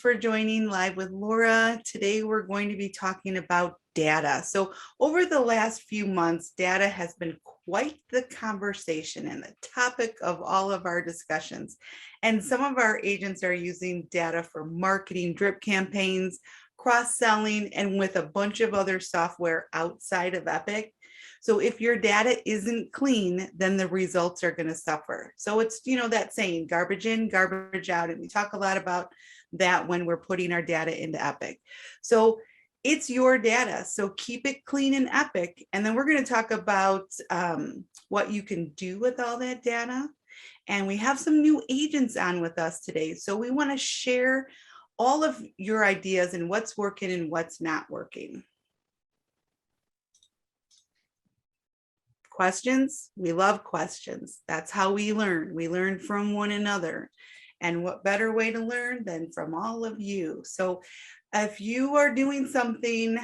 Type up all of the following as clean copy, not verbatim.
for joining Live with Laura. Today we're going to be talking about data. So over the last few months, data has been quite the conversation and the topic of all of our discussions. And some of our agents are using data for marketing, drip campaigns, cross-selling, and with a bunch of other software outside of Epic. So if your data isn't clean, then the results are going to suffer. So it's, that saying, garbage in, garbage out. And we talk a lot about that when we're putting our data into Epic. So it's your data. So keep it clean in Epic. And then we're going to talk about what you can do with all that data. And we have some new agents on with us today. So we want to share all of your ideas and what's working and what's not working. Questions? We love questions. That's how we learn. We learn from one another. And what better way to learn than from all of you? So if you are doing something,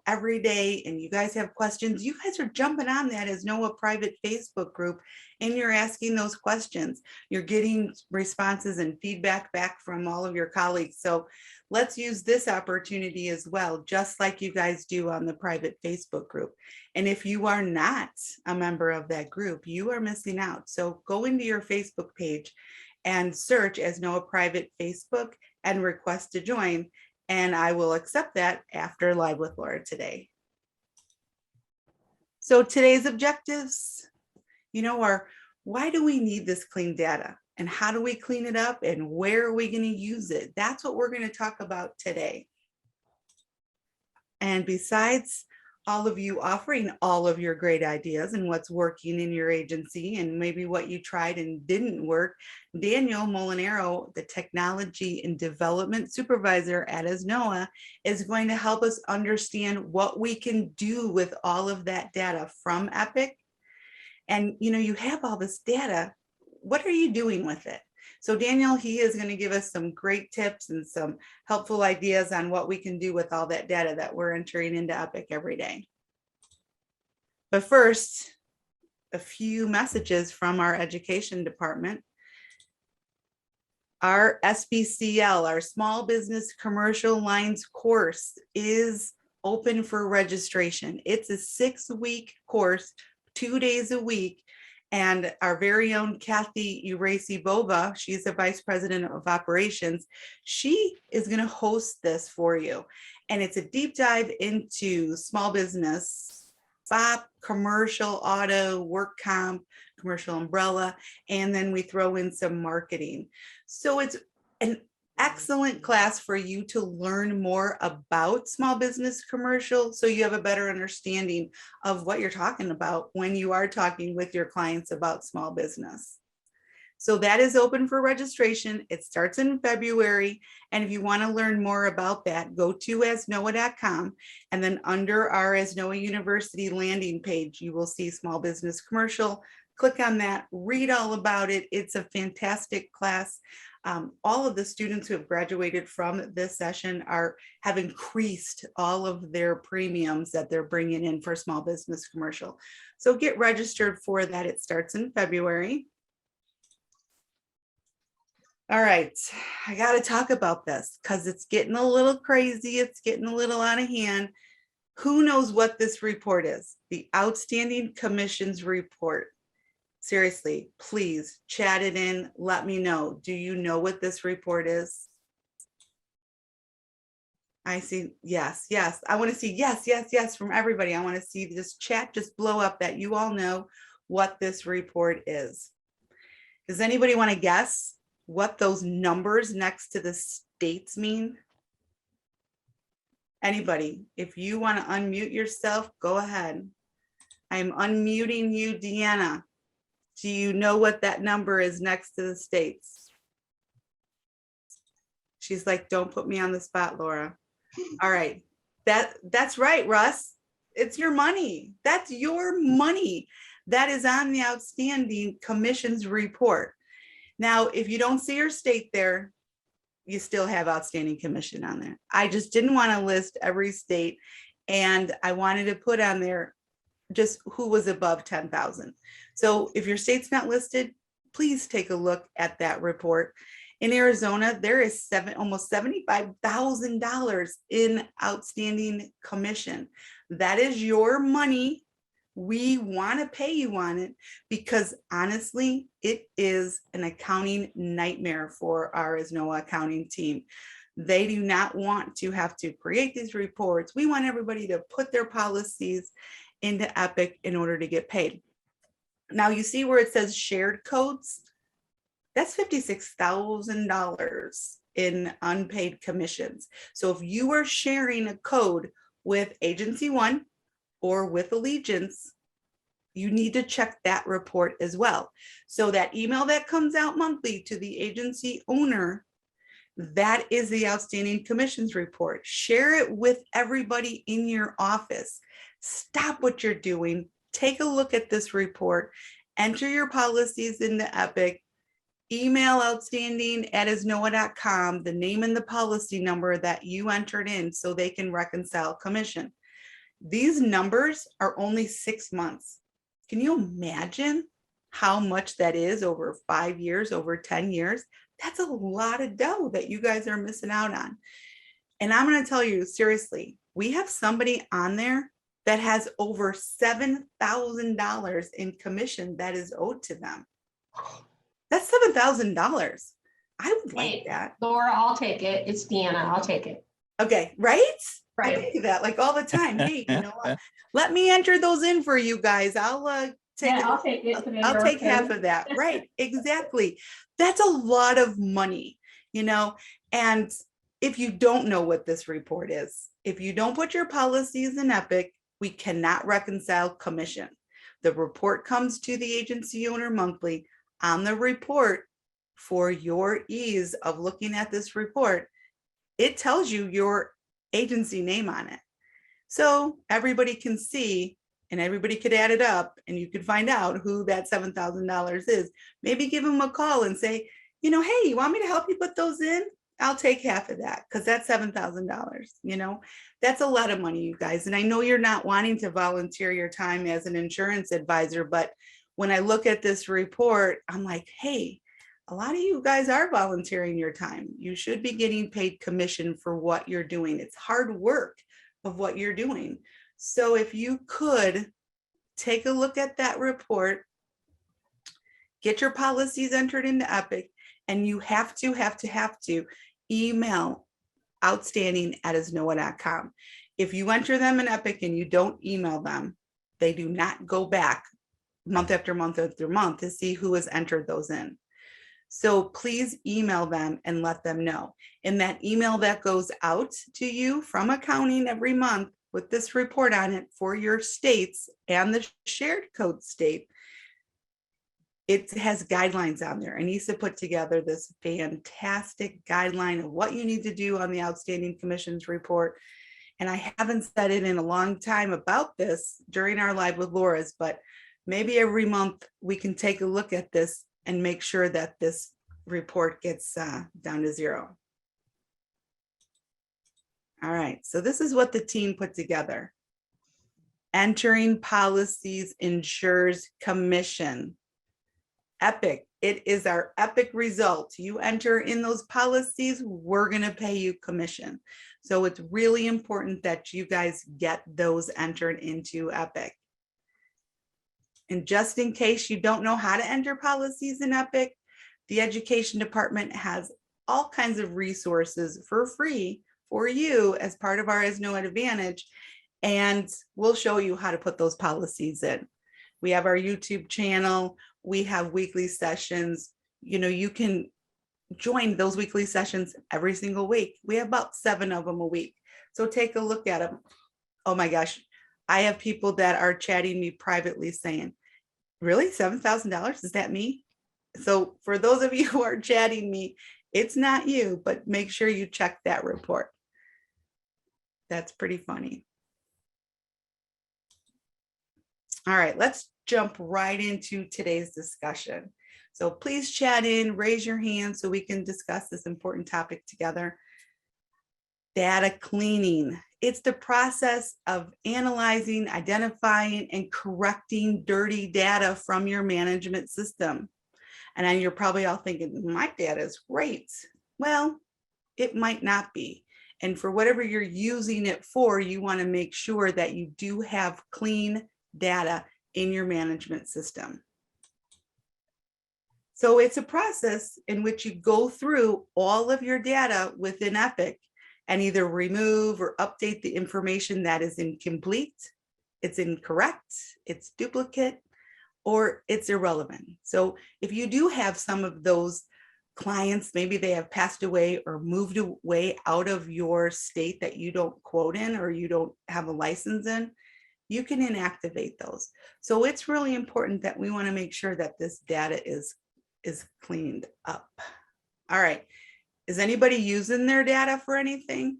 every day and you guys have questions, you guys are jumping on that as Noah private Facebook group and you're asking those questions. You're getting responses and feedback back from all of your colleagues. So let's use this opportunity as well, just like you guys do on the private Facebook group. And if you are not a member of that group, you are missing out. So go into your Facebook page and search as Noah Private Facebook and request to join. And I will accept that after Live with Laura today. So today's objectives, are why do we need this clean data? And how do we clean it up? And where are we going to use it? That's what we're going to talk about today. And besides all of you offering all of your great ideas and what's working in your agency and maybe what you tried and didn't work, Daniel Molinaro, the technology and development supervisor at Noah, is going to help us understand what we can do with all of that data from Epic. And you have all this data. What are you doing with it? So Daniel, he is going to give us some great tips and some helpful ideas on what we can do with all that data that we're entering into Epic every day. But first, a few messages from our education department. Our SBCL, our Small Business Commercial Lines course, is open for registration. It's a 6-week course, 2 days a week. And our very own Kathy Uracy-Bova, she's the Vice President of Operations, she is going to host this for you. And it's a deep dive into small business, BOP, commercial, auto, work comp, commercial umbrella, and then we throw in some marketing. So it's an excellent class for you to learn more about small business commercial, so you have a better understanding of what you're talking about when you are talking with your clients about small business. So that is open for registration. It starts in February. And if you want to learn more about that, go to asnoa.com. And then under our Asnoa University landing page, you will see small business commercial. Click on that, read all about it. It's a fantastic class. All of the students who have graduated from this session have increased all of their premiums that they're bringing in for small business commercial. So get registered for that. It starts in February. All right, I got to talk about this because it's getting a little crazy. It's getting a little out of hand. Who knows what this report is? The Outstanding Commissions Report. Seriously, please chat it in. Let me know. Do you know what this report is? I see yes, yes. I want to see yes, yes, yes from everybody. I want to see this chat just blow up that you all know what this report is. Does anybody want to guess what those numbers next to the states mean? Anybody, if you want to unmute yourself, go ahead. I'm unmuting you, Deanna. Do you know what that number is next to the states? She's like, don't put me on the spot, Laura. All right, that's right, Russ. It's your money. That's your money. That is on the Outstanding Commissions Report. Now, if you don't see your state there, you still have outstanding commission on there. I just didn't want to list every state, and I wanted to put on there just who was above 10,000. So if your state's not listed, please take a look at that report. In Arizona, there is almost $75,000 in outstanding commission. That is your money. We want to pay you on it because honestly, it is an accounting nightmare for our Isnoa accounting team. They do not want to have to create these reports. We want everybody to put their policies into Epic in order to get paid. Now you see where it says shared codes? That's $56,000 in unpaid commissions. So if you are sharing a code with Agency One or with Allegiance, you need to check that report as well. So that email that comes out monthly to the agency owner, that is the outstanding commissions report. Share it with everybody in your office. Stop what you're doing. Take a look at this report. Enter your policies into Epic. Email outstanding@isnoa.com, the name and the policy number that you entered in so they can reconcile commission. These numbers are only 6 months. Can you imagine how much that is over 5 years, over 10 years? That's a lot of dough that you guys are missing out on. And I'm going to tell you, seriously, we have somebody on there that has over $7,000 in commission that is owed to them. That's $7,000. I would like that. Laura, I'll take it. It's Deanna. I'll take it. Okay, right? Right. I do that like all the time. Hey, you know what? Let me enter those in for you guys. I'll take it. I'll take it. I'll take half of that. Right, exactly. That's a lot of money, you know, and if you don't know what this report is, if you don't put your policies in Epic, we cannot reconcile commission. The report comes to the agency owner monthly. On the report, for your ease of looking at this report, it tells you your agency name on it. So everybody can see and everybody could add it up and you could find out who that $7,000 is. Maybe give them a call and say, you know, hey, you want me to help you put those in? I'll take half of that because that's $7,000. You know, that's a lot of money, you guys. And I know you're not wanting to volunteer your time as an insurance advisor, but when I look at this report, I'm like, hey, a lot of you guys are volunteering your time. You should be getting paid commission for what you're doing. It's hard work of what you're doing. So if you could take a look at that report, get your policies entered into Epic, and you have to email outstanding@isnoa.com. If you enter them in Epic and you don't email them, they do not go back month after month after month to see who has entered those in. So please email them and let them know. In that email that goes out to you from accounting every month with this report on it for your states and the shared code state, it has guidelines on there. Anissa put together this fantastic guideline of what you need to do on the outstanding commissions report. And I haven't said it in a long time about this during our Live with Laura's, but maybe every month we can take a look at this and make sure that this report gets down to zero. All right, so this is what the team put together. Entering policies ensures commission. Epic, it is our Epic result. You enter in those policies, we're gonna pay you commission. So it's really important that you guys get those entered into Epic. And just in case you don't know how to enter policies in Epic, the education department has all kinds of resources for free for you as part of our Isnoa Advantage. And we'll show you how to put those policies in. We have our YouTube channel. We have weekly sessions. You know, you can join those weekly sessions every single week. We have about 7 of them a week. So take a look at them. Oh my gosh. I have people that are chatting me privately saying, really, $7,000? Is that me? So for those of you who are chatting me, it's not you, but make sure you check that report. That's pretty funny. All right, let's jump right into today's discussion. So please chat in, raise your hand so we can discuss this important topic together. Data cleaning. It's the process of analyzing, identifying, and correcting dirty data from your management system. And then you're probably all thinking, my data is great. Well, it might not be. And for whatever you're using it for, you want to make sure that you do have clean data in your management system. So it's a process in which you go through all of your data within Epic and either remove or update the information that is incomplete, it's incorrect, it's duplicate, or it's irrelevant. So if you do have some of those clients, maybe they have passed away or moved away out of your state that you don't quote in or you don't have a license in, you can inactivate those. So it's really important that we want to make sure that this data is cleaned up. All right. Is anybody using their data for anything?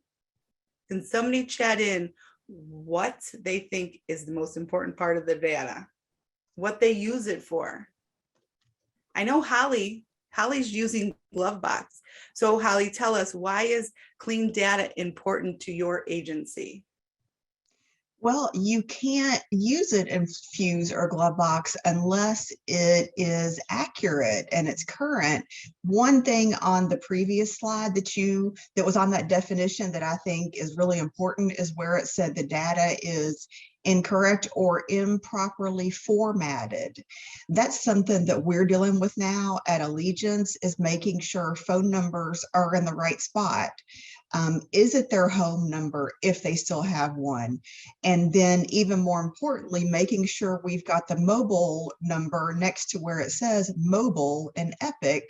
Can somebody chat in what they think is the most important part of the data? What they use it for? I know Holly's using Glovebox. So Holly, tell us, why is clean data important to your agency? Well, you can't use it in Fuse or Glovebox unless it is accurate and it's current. One thing on the previous slide that was on that definition that I think is really important is where it said the data is incorrect or improperly formatted. That's something that we're dealing with now at Allegiance, is making sure phone numbers are in the right spot. Is it their home number if they still have one? And then even more importantly, making sure we've got the mobile number next to where it says mobile in Epic.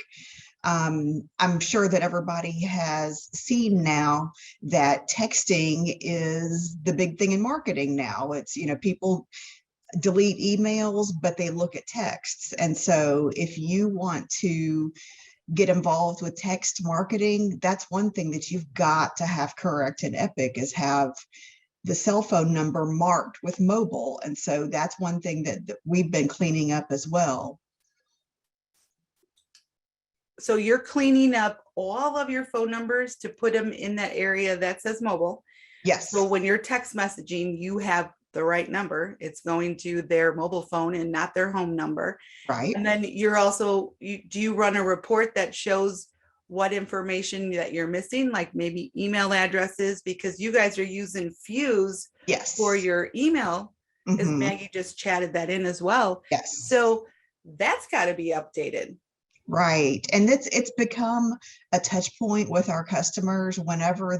I'm sure that everybody has seen now that texting is the big thing in marketing now. It's, people delete emails, but they look at texts. And so if you want to get involved with text marketing, that's one thing that you've got to have correct in Epic, is have the cell phone number marked with mobile. And so that's one thing that we've been cleaning up as well. So you're cleaning up all of your phone numbers to put them in that area that says mobile. Yes. So when you're text messaging, you have the right number. It's going to their mobile phone and not their home number. Right. And then you're also, do you run a report that shows what information that you're missing, like maybe email addresses, because you guys are using Fuse Yes. for your email, as Mhm. Maggie just chatted that in as well. Yes. So that's got to be updated. Right. And it's become a touch point with our customers whenever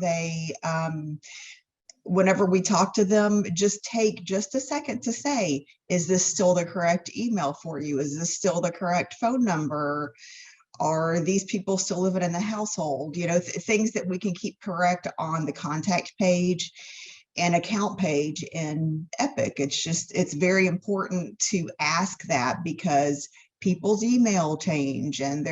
whenever we talk to them. Just take just a second to say, is this still the correct email for you? Is this still the correct phone number? Are these people still living in the household? Things that we can keep correct on the contact page and account page in Epic. It's very important to ask that, because people's email change and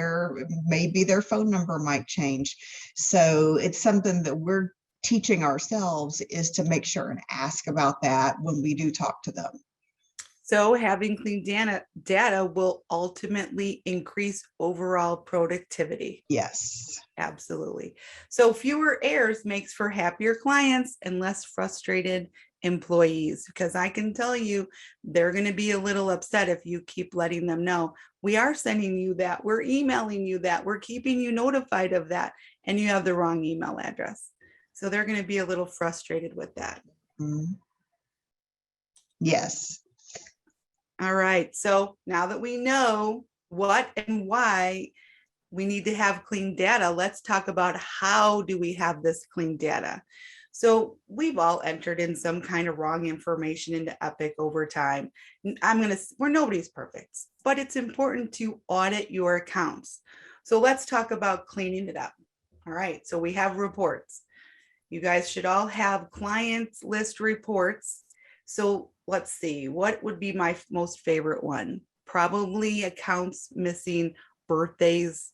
maybe their phone number might change. So it's something that we're teaching ourselves, is to make sure and ask about that when we do talk to them. So having clean data will ultimately increase overall productivity. Yes. Absolutely. So fewer errors makes for happier clients and less frustrated employees, because I can tell you they're going to be a little upset if you keep letting them know, we are sending you that, we're emailing you that, we're keeping you notified of that, and you have the wrong email address. So they're going to be a little frustrated with that. Mm-hmm. Yes. All right. So now that we know what and why we need to have clean data, let's talk about how do we have this clean data. So we've all entered in some kind of wrong information into Epic over time. Where nobody's perfect, but it's important to audit your accounts. So let's talk about cleaning it up. All right. So we have reports. You guys should all have clients list reports. So let's see, what would be my most favorite one? Probably accounts missing, birthdays,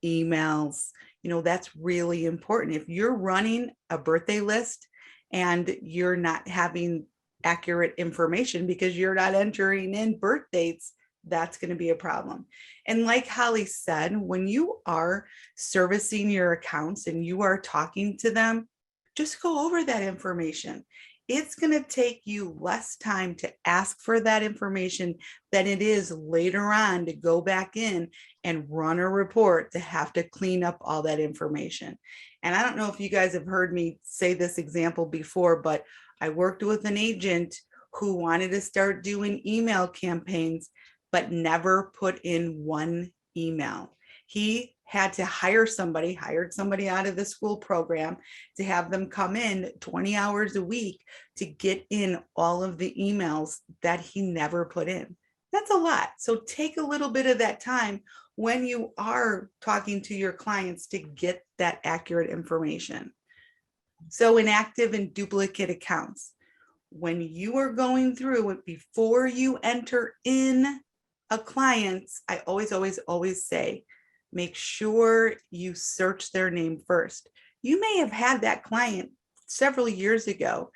emails. That's really important. If you're running a birthday list and you're not having accurate information because you're not entering in birth dates, that's going to be a problem. And like Holly said, when you are servicing your accounts and you are talking to them, just go over that information. it's going to take you less time to ask for that information than it is later on to go back in and run a report to have to clean up all that information. And I don't know if you guys have heard me say this example before, but I worked with an agent who wanted to start doing email campaigns, but never put in one email. He had to hired somebody out of the school program to have them come in 20 hours a week to get in all of the emails that he never put in. That's a lot. So take a little bit of that time when you are talking to your clients to get that accurate information. So inactive and duplicate accounts. When you are going through it, before you enter in a client, I always say, make sure you search their name first. You may have had that client several years ago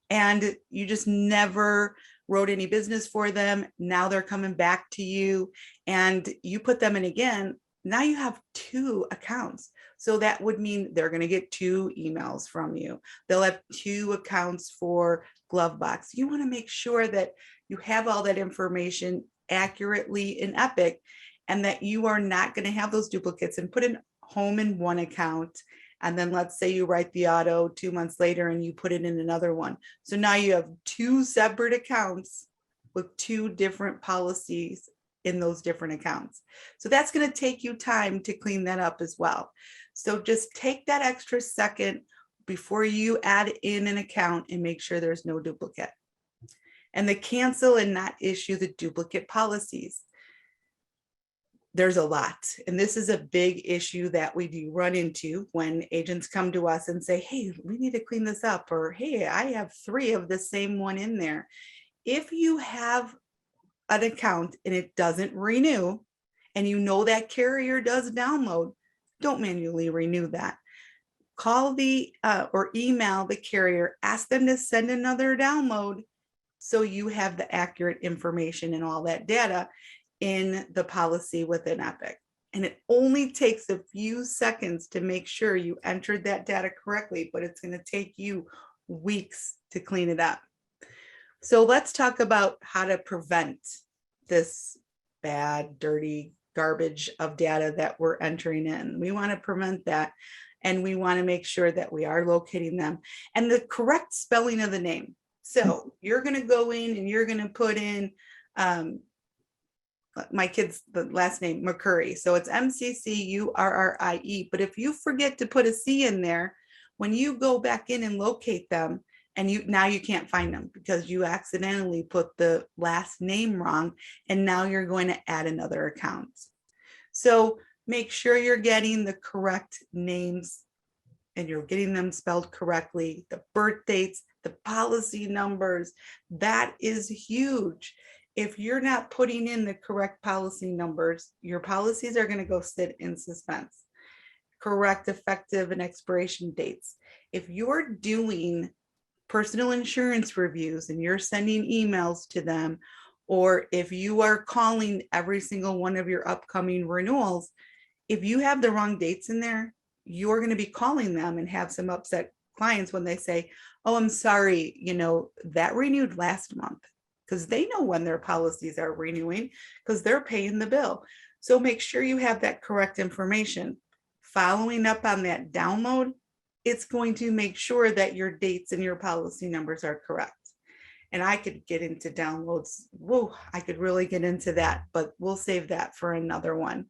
and you just never wrote any business for them. Now they're coming back to you and you put them in again. Now you have 2 accounts. So that would mean they're going to get 2 emails from you. They'll have 2 accounts for Glovebox. You want to make sure that you have all that information accurately in Epic and that you are not going to have those duplicates and put in home in one account. And then let's say you write the auto 2 months later and you put it in another one. So now you have 2 separate accounts with 2 different policies in those different accounts. So that's going to take you time to clean that up as well. So just take that extra second before you add in an account and make sure there's no duplicate. And the cancel and not issue the duplicate policies. There's a lot. And this is a big issue that we do run into when agents come to us and say, hey, we need to clean this up, or hey, I have 3 of the same one in there. If you have an account and it doesn't renew, and you know that carrier does download, don't manually renew that. Call the or email the carrier, ask them to send another download so you have the accurate information and all that data in the policy within Epic. And it only takes a few seconds to make sure you entered that data correctly, but it's going to take you weeks to clean it up. So let's talk about how to prevent this bad, dirty garbage of data that we're entering in. We want to prevent that. And we want to make sure that we are locating them and the correct spelling of the name. So you're going to go in and you're going to put in my kid's the last name McCurry. So it's MCCURRIE. But if you forget to put a C in there, when you go back in and locate them, and now you can't find them because you accidentally put the last name wrong, and now you're going to add another account. So make sure you're getting the correct names and you're getting them spelled correctly, the birth dates, the policy numbers. That is huge. If you're not putting in the correct policy numbers, your policies are going to go sit in suspense. Correct effective and expiration dates. If you're doing personal insurance reviews and you're sending emails to them, or if you are calling every single one of your upcoming renewals, if you have the wrong dates in there, you're going to be calling them and have some upset clients when they say, oh, I'm sorry, that renewed last month, because they know when their policies are renewing because they're paying the bill. So make sure you have that correct information. Following up on that download, it's going to make sure that your dates and your policy numbers are correct. And I could get into downloads. Whoa, I could really get into that, but we'll save that for another one.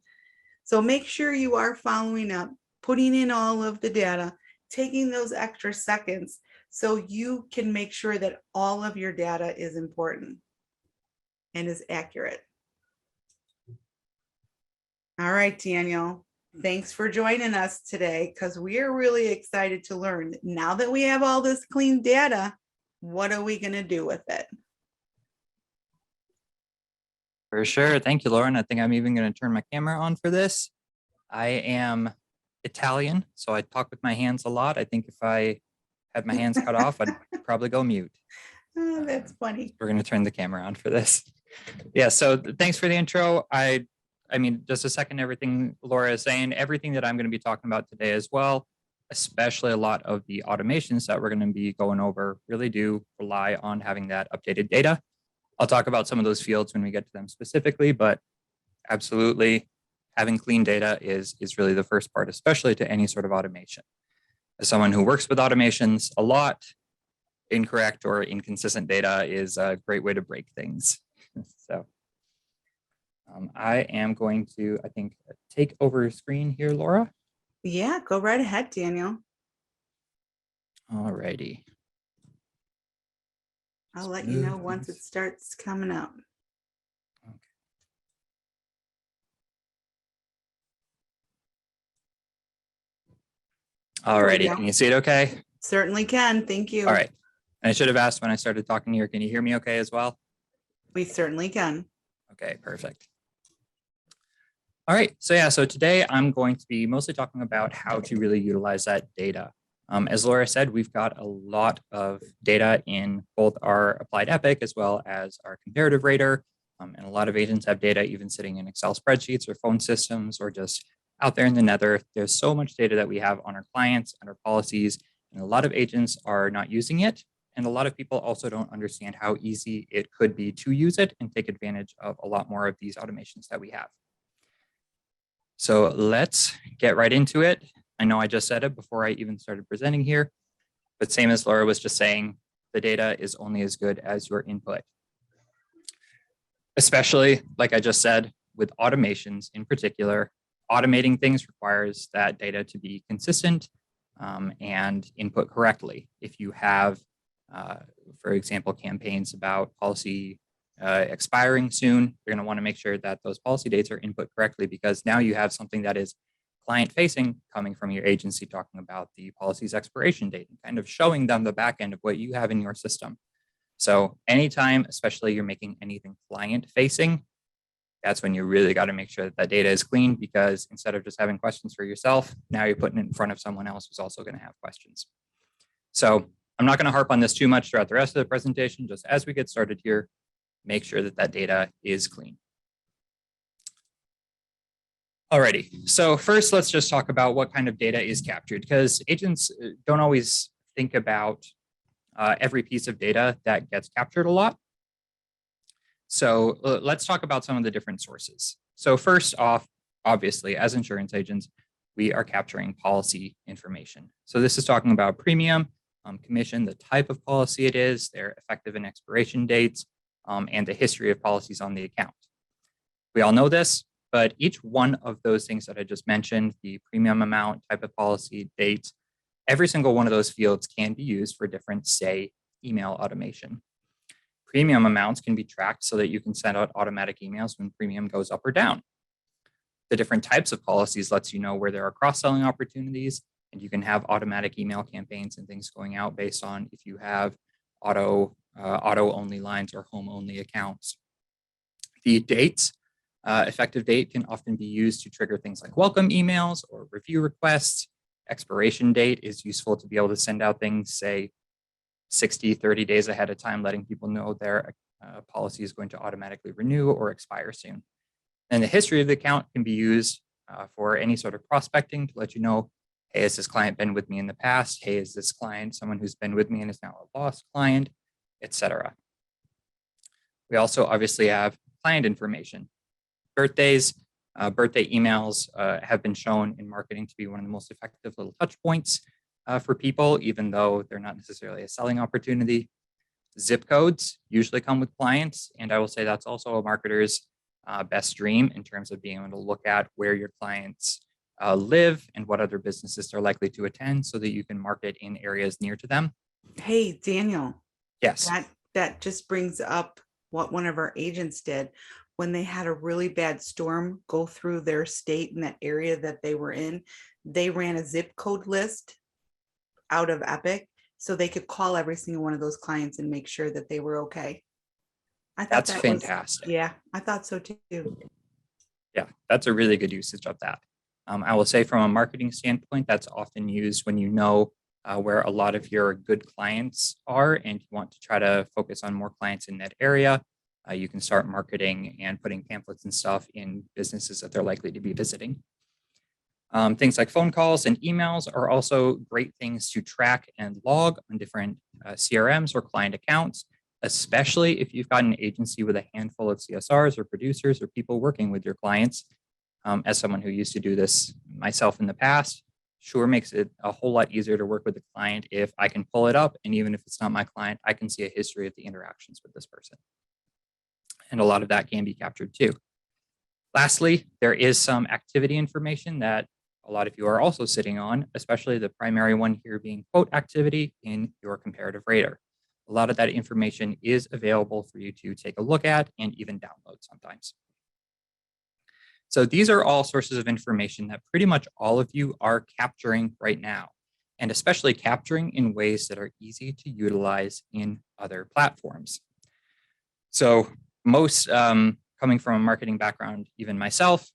So make sure you are following up, putting in all of the data, taking those extra seconds so you can make sure that all of your data is important and is accurate. All right, Daniel, thanks for joining us today, because we are really excited to learn. Now that we have all this clean data, what are we going to do with it? For sure. Thank you, Lauren. I think I'm even going to turn my camera on for this. I am Italian, so I talk with my hands a lot. I think if I had my hands cut off, I'd probably go mute. Oh, that's funny. We're going to turn the camera on for this. Yeah, so thanks for the intro. I mean, just a second, everything Laura is saying, everything that I'm going to be talking about today as well, especially a lot of the automations that we're going to be going over really do rely on having that updated data. I'll talk about some of those fields when we get to them specifically, but absolutely having clean data is really the first part, especially to any sort of automation. As someone who works with automations a lot, incorrect or inconsistent data is a great way to break things. So I am going to, I think, take over screen here, Laura. Yeah, go right ahead, Daniel. All righty. I'll let you know once it starts coming up. Okay. All righty. go. Can you see it okay? Certainly can. Thank you. All right. And I should have asked when I started talking here, can you hear me okay as well? We certainly can. Okay, perfect. All right, so today I'm going to be mostly talking about how to really utilize that data. As Laura said, we've got a lot of data in both our applied epic as well as our comparative rater. And a lot of agents have data even sitting in Excel spreadsheets or phone systems or just out there in the nether. There's so much data that we have on our clients and our policies, and a lot of agents are not using it. And a lot of people also don't understand how easy it could be to use it and take advantage of a lot more of these automations that we have. So let's get right into it. I know I just said it before I even started presenting here, but same as Laura was just saying, the data is only as good as your input. Especially, like I just said, with automations in particular, automating things requires that data to be consistent and input correctly. If you have, for example, campaigns about policy expiring soon, you're going to want to make sure that those policy dates are input correctly, because now you have something that is client facing coming from your agency talking about the policy's expiration date and kind of showing them the back end of what you have in your system. So anytime, especially you're making anything client facing, that's when you really got to make sure that that data is clean, because instead of just having questions for yourself, now you're putting it in front of someone else who's also going to have questions. So I'm not going to harp on this too much throughout the rest of the presentation. Just as we get started here, make sure that that data is clean. Alrighty, so first let's just talk about what kind of data is captured, because agents don't always think about every piece of data that gets captured a lot. So let's talk about some of the different sources. So first off, obviously, as insurance agents, we are capturing policy information. So this is talking about premium, commission, the type of policy it is, their effective and expiration dates, and the history of policies on the account. We all know this, but each one of those things that I just mentioned, the premium amount, type of policy, dates, every single one of those fields can be used for different, say, email automation. Premium amounts can be tracked so that you can send out automatic emails when premium goes up or down. The different types of policies lets you know where there are cross-selling opportunities, and you can have automatic email campaigns and things going out based on if you have auto-only lines or home-only accounts. The dates, effective date can often be used to trigger things like welcome emails or review requests. Expiration date is useful to be able to send out things, say, 60, 30 days ahead of time, letting people know their policy is going to automatically renew or expire soon. And the history of the account can be used for any sort of prospecting to let you know, hey, has this client been with me in the past? Hey, is this client someone who's been with me and is now a lost client, etc. We also obviously have client information. Birthdays, birthday emails have been shown in marketing to be one of the most effective little touch points for people, even though they're not necessarily a selling opportunity. Zip codes usually come with clients, and I will say that's also a marketer's best dream in terms of being able to look at where your clients live and what other businesses they're likely to attend so that you can market in areas near to them. Hey, Daniel. Yes. That just brings up what one of our agents did when they had a really bad storm go through their state and that area that they were in. They ran a zip code list out of Epic so they could call every single one of those clients and make sure that they were okay. I thought that's that fantastic. Yeah, I thought so too. Yeah, that's a really good usage of that. I will say from a marketing standpoint, that's often used when you know where a lot of your good clients are and you want to try to focus on more clients in that area. You can start marketing and putting pamphlets and stuff in businesses that they're likely to be visiting. Things like phone calls and emails are also great things to track and log on different CRMs or client accounts, especially if you've got an agency with a handful of CSRs or producers or people working with your clients. As someone who used to do this myself in the past, sure makes it a whole lot easier to work with the client if I can pull it up. And even if it's not my client, I can see a history of the interactions with this person. And a lot of that can be captured too. Lastly, there is some activity information that a lot of you are also sitting on, especially the primary one here being quote activity in your comparative rater. A lot of that information is available for you to take a look at and even download sometimes. So these are all sources of information that pretty much all of you are capturing right now, and especially capturing in ways that are easy to utilize in other platforms. So most coming from a marketing background, even myself,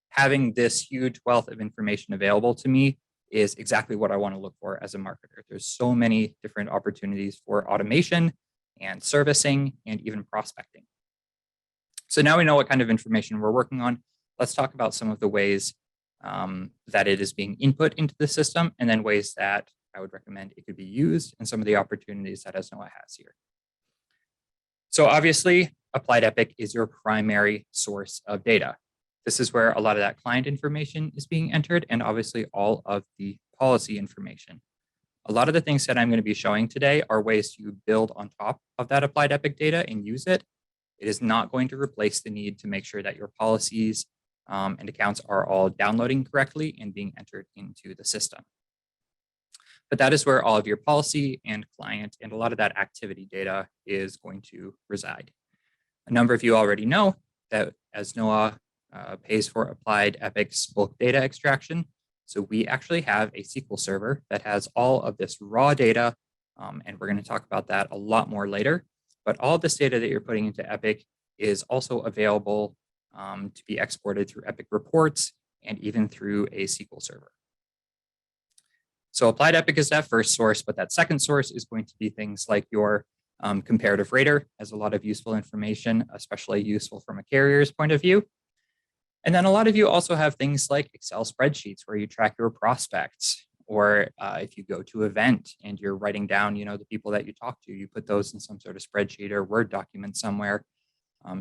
having this huge wealth of information available to me is exactly what I want to look for as a marketer. There's so many different opportunities for automation and servicing and even prospecting. So now we know what kind of information we're working on. Let's talk about some of the ways that it is being input into the system, and then ways that I would recommend it could be used, and some of the opportunities that Esnoa has here. So obviously, Applied Epic is your primary source of data. This is where a lot of that client information is being entered, and obviously all of the policy information. A lot of the things that I'm going to be showing today are ways to build on top of that Applied Epic data and use it. It is not going to replace the need to make sure that your policies and accounts are all downloading correctly and being entered into the system. But that is where all of your policy and client and a lot of that activity data is going to reside. A number of you already know that Esnoa pays for Applied Epic's bulk data extraction. So we actually have a SQL server that has all of this raw data, and we're going to talk about that a lot more later. But all of this data that you're putting into Epic is also available to be exported through Epic reports and even through a SQL server. So Applied Epic is that first source, but that second source is going to be things like your comparative rater, has a lot of useful information, especially useful from a carrier's point of view. And then a lot of you also have things like Excel spreadsheets where you track your prospects, or if you go to an event and you're writing down, the people that you talk to, you put those in some sort of spreadsheet or Word document somewhere.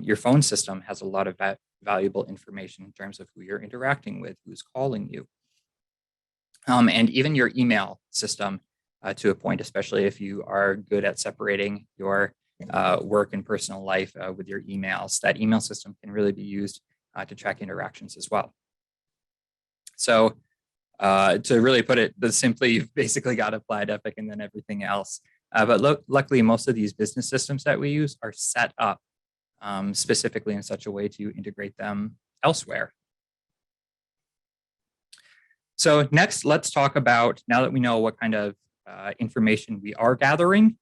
Your phone system has a lot of valuable information in terms of who you're interacting with, who's calling you. And even your email system to a point, especially if you are good at separating your work and personal life with your emails. That email system can really be used to track interactions as well. So to really put it simply, you've basically got Applied Epic and then everything else. But luckily, most of these business systems that we use are set up specifically in such a way to integrate them elsewhere. So next, let's talk about, now that we know what kind of information we are gathering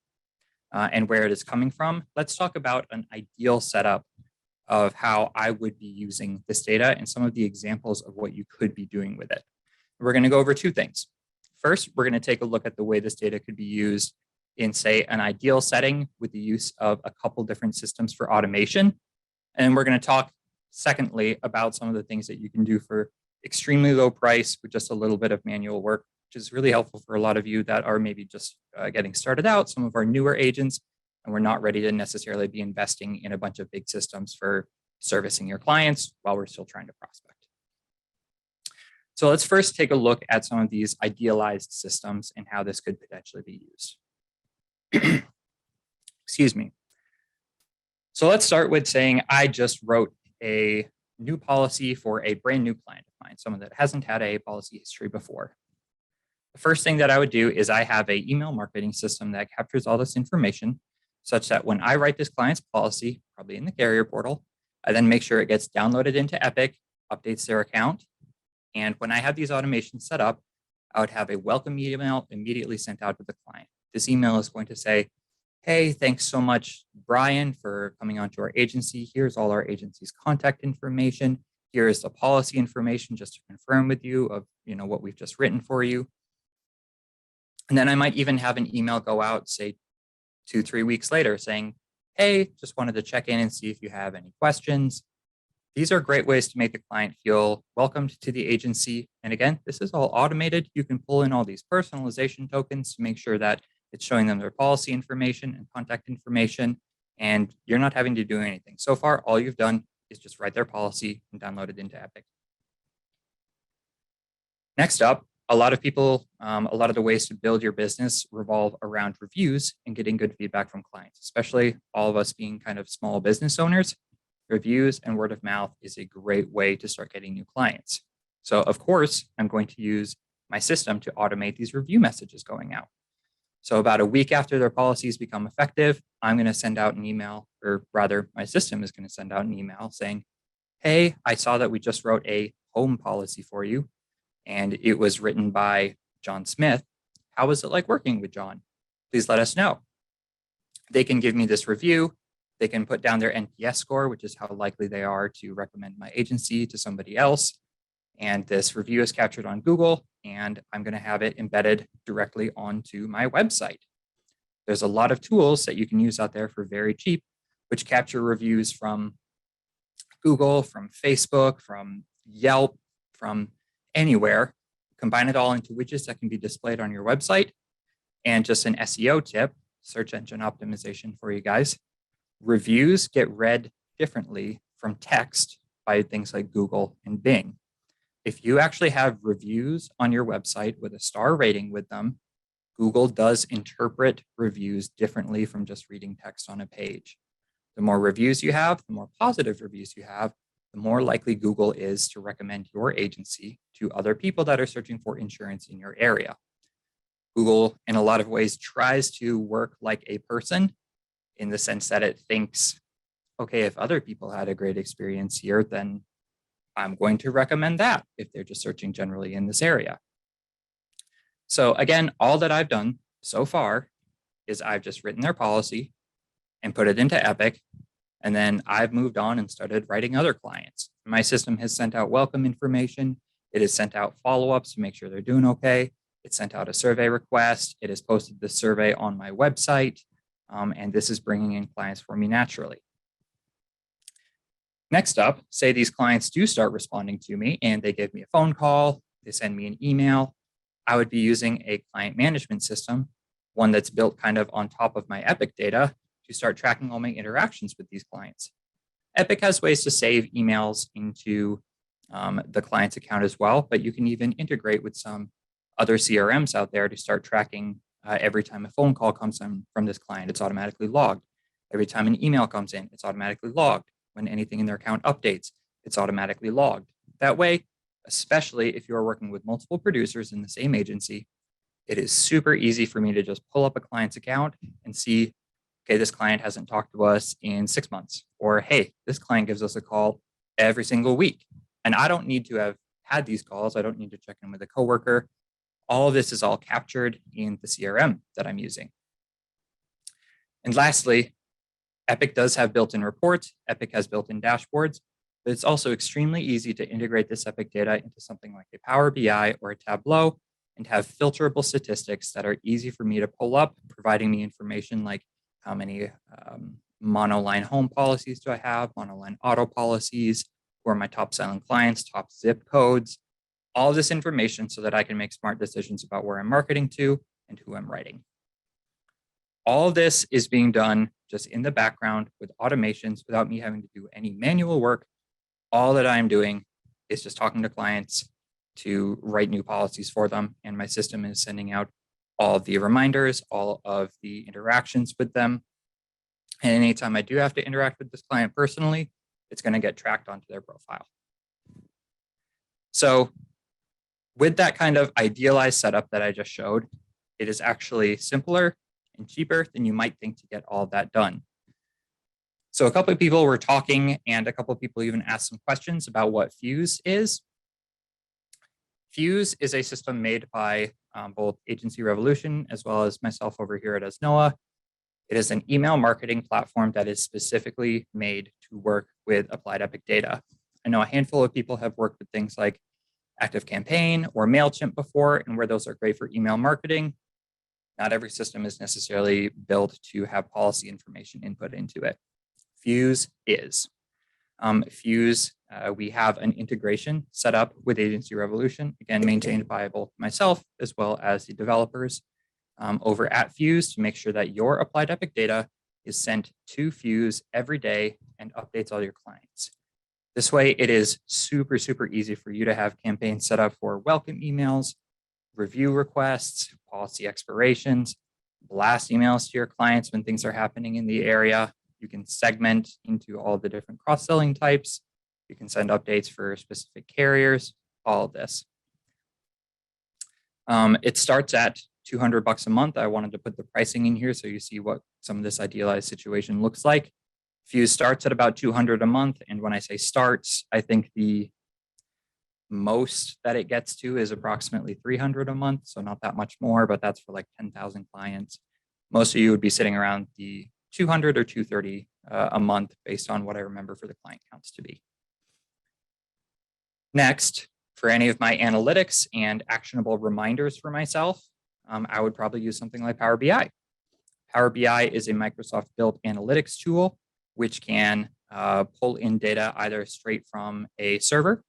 and where it is coming from, let's talk about an ideal setup of how I would be using this data and some of the examples of what you could be doing with it. We're going to go over two things. First, we're going to take a look at the way this data could be used in, say, an ideal setting with the use of a couple different systems for automation. And we're going to talk, secondly, about some of the things that you can do for extremely low price with just a little bit of manual work, which is really helpful for a lot of you that are maybe just getting started out, some of our newer agents, and we're not ready to necessarily be investing in a bunch of big systems for servicing your clients while we're still trying to prospect. So let's first take a look at some of these idealized systems and how this could potentially be used. Excuse me. So let's start with saying I just wrote a new policy for a brand new client of mine, someone that hasn't had a policy history before. The first thing that I would do is I have an email marketing system that captures all this information such that when I write this client's policy, probably in the carrier portal, I then make sure it gets downloaded into Epic, updates their account. And when I have these automations set up, I would have a welcome email immediately sent out to the client. This email is going to say, hey, thanks so much, Brian, for coming onto our agency. Here's all our agency's contact information. Here is the policy information just to confirm with you of what we've just written for you. And then I might even have an email go out, say 2-3 weeks later saying, hey, just wanted to check in and see if you have any questions. These are great ways to make the client feel welcomed to the agency. And again, this is all automated. You can pull in all these personalization tokens to make sure that it's showing them their policy information and contact information, and you're not having to do anything. So far, all you've done is just write their policy and download it into Epic. Next up, a lot of the ways to build your business revolve around reviews and getting good feedback from clients, especially all of us being kind of small business owners. Reviews and word of mouth is a great way to start getting new clients. So of course, I'm going to use my system to automate these review messages going out. So about a week after their policies become effective, I'm going to send out an email, or rather my system is going to send out an email saying, hey, I saw that we just wrote a home policy for you, and it was written by John Smith. How was it like working with John? Please let us know. They can give me this review. They can put down their NPS score, which is how likely they are to recommend my agency to somebody else. And this review is captured on Google, and I'm going to have it embedded directly onto my website. There's a lot of tools that you can use out there for very cheap, which capture reviews from Google, from Facebook, from Yelp, from anywhere, combine it all into widgets that can be displayed on your website. And just an SEO tip, search engine optimization for you guys. Reviews get read differently from text by things like Google and Bing. If you actually have reviews on your website with a star rating with them, Google does interpret reviews differently from just reading text on a page. The more reviews you have, the more positive reviews you have, the more likely Google is to recommend your agency to other people that are searching for insurance in your area. Google, in a lot of ways, tries to work like a person in the sense that it thinks, okay, if other people had a great experience here, then I'm going to recommend that if they're just searching generally in this area. So again, all that I've done so far is I've just written their policy and put it into Epic. And then I've moved on and started writing other clients. My system has sent out welcome information. It has sent out follow-ups to make sure they're doing okay. It sent out a survey request. It has posted the survey on my website. And this is bringing in clients for me naturally. Next up, say these clients do start responding to me and they give me a phone call, they send me an email. I would be using a client management system, one that's built kind of on top of my Epic data to start tracking all my interactions with these clients. Epic has ways to save emails into the client's account as well, but you can even integrate with some other CRMs out there to start tracking every time a phone call comes in from this client, it's automatically logged. Every time an email comes in, it's automatically logged. When anything in their account updates, it's automatically logged. That way, especially if you're working with multiple producers in the same agency, it is super easy for me to just pull up a client's account and see, okay, this client hasn't talked to us in 6 months, or hey, this client gives us a call every single week. And I don't need to have had these calls. I don't need to check in with a coworker. All of this is all captured in the CRM that I'm using. And lastly, Epic does have built-in reports. Epic has built-in dashboards, but it's also extremely easy to integrate this Epic data into something like a Power BI or a Tableau and have filterable statistics that are easy for me to pull up, providing me information like how many monoline home policies do I have, monoline auto policies, who are my top selling clients, top zip codes, all of this information so that I can make smart decisions about where I'm marketing to and who I'm writing. All of this is being done just in the background with automations without me having to do any manual work. All that I'm doing is just talking to clients to write new policies for them. And my system is sending out all of the reminders, all of the interactions with them. And anytime I do have to interact with this client personally, it's going to get tracked onto their profile. So with that kind of idealized setup that I just showed, it is actually simpler and cheaper than you might think to get all of that done. So a couple of people were talking and a couple of people even asked some questions about what Fuse is. Fuse is a system made by both Agency Revolution as well as myself over here at Asnoa. It is an email marketing platform that is specifically made to work with applied Epic data. I know a handful of people have worked with things like ActiveCampaign or MailChimp before, and where those are great for email marketing. Not every system is necessarily built to have policy information input into it. Fuse is. Fuse we have an integration set up with Agency Revolution, again, maintained by both myself as well as the developers over at Fuse to make sure that your applied Epic data is sent to Fuse every day and updates all your clients. This way, it is super, super easy for you to have campaigns set up for welcome emails, review requests, policy expirations, blast emails to your clients when things are happening in the area. You can segment into all the different cross-selling types. You can send updates for specific carriers, all of this. It starts at $200 a month. I wanted to put the pricing in here so you see what some of this idealized situation looks like. Fuse starts at about $200 a month. And when I say starts, I think the most that it gets to is approximately $300 a month. So not that much more, but that's for like 10,000 clients. Most of you would be sitting around the 200 or 230 a month based on what I remember for the client counts to be. Next, for any of my analytics and actionable reminders for myself, I would probably use something like Power BI. Power BI is a Microsoft built analytics tool, which can pull in data either straight from a server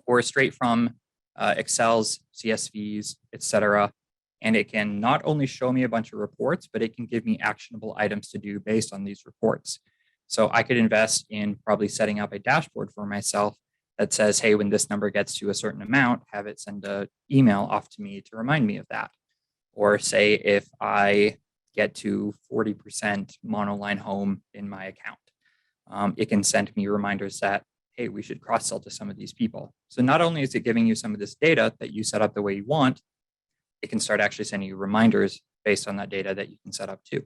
or straight from Excel's CSVs, etc. And it can not only show me a bunch of reports, but it can give me actionable items to do based on these reports. So I could invest in probably setting up a dashboard for myself that says, hey, when this number gets to a certain amount, have it send an email off to me to remind me of that. Or say if I get to 40% monoline home in my account, it can send me reminders that, hey, we should cross-sell to some of these people. So not only is it giving you some of this data that you set up the way you want, it can start actually sending you reminders based on that data that you can set up too.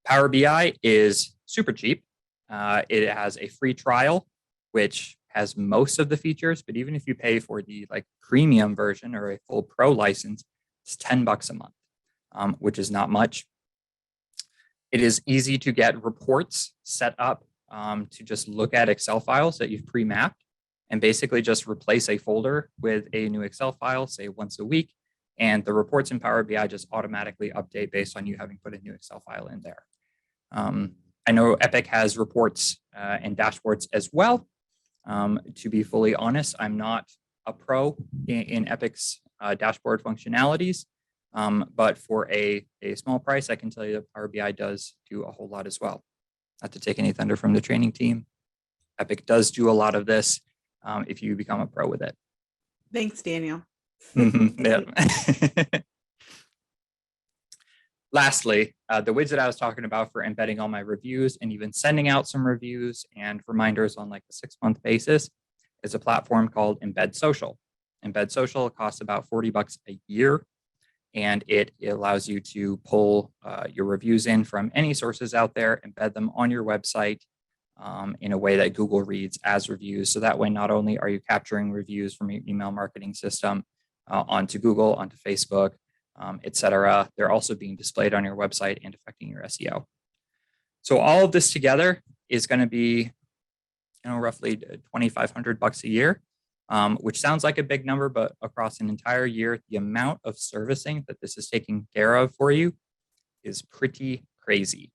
Power BI is super cheap. It has a free trial, which has most of the features, but even if you pay for the like premium version or a full pro license, it's $10 a month, which is not much. It is easy to get reports set up to just look at Excel files that you've pre-mapped and basically just replace a folder with a new Excel file, say once a week, and the reports in Power BI just automatically update based on you having put a new Excel file in there. I know Epic has reports and dashboards as well. To be fully honest, I'm not a pro in Epic's dashboard functionalities, but for a small price, I can tell you that Power BI does do a whole lot as well. Not to take any thunder from the training team, Epic does do a lot of this if you become a pro with it. Thanks, Daniel. Lastly, the widget I was talking about for embedding all my reviews and even sending out some reviews and reminders on like a 6-month basis is a platform called Embed Social. Embed Social costs about $40 a year, and it allows you to pull your reviews in from any sources out there, embed them on your website in a way that Google reads as reviews. So that way, not only are you capturing reviews from your email marketing system onto Google, onto Facebook, etc., they're also being displayed on your website and affecting your SEO. So all of this together is going to be, roughly $2,500 a year, which sounds like a big number, but across an entire year, the amount of servicing that this is taking care of for you is pretty crazy.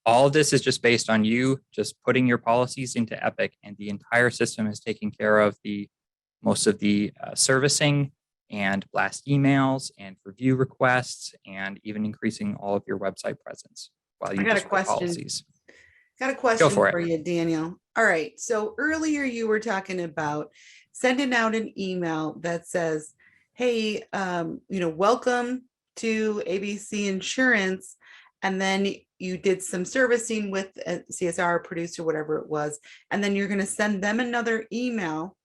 All of this is just based on you just putting your policies into Epic, and the entire system is taking care of most of the servicing and blast emails and review requests, and even increasing all of your website presence while you just write policies. Got a question for for you, Daniel. All right. So earlier you were talking about sending out an email that says, hey, welcome to ABC Insurance. And then you did some servicing with a CSR producer, whatever it was. And then you're going to send them another email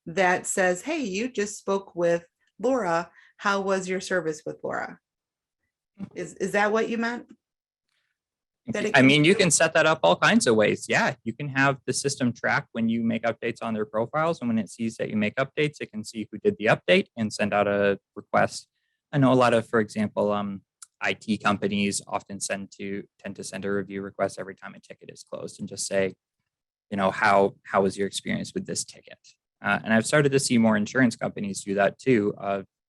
that says, hey, you just spoke with Laura. How was your service with Laura? Is that what you meant? I mean, you can set that up all kinds of ways. Yeah, you can have the system track when you make updates on their profiles. And when it sees that you make updates, it can see who did the update and send out a request. I know a lot of, for example, IT companies often tend to send a review request every time a ticket is closed and just say, how was your experience with this ticket? And I've started to see more insurance companies do that too.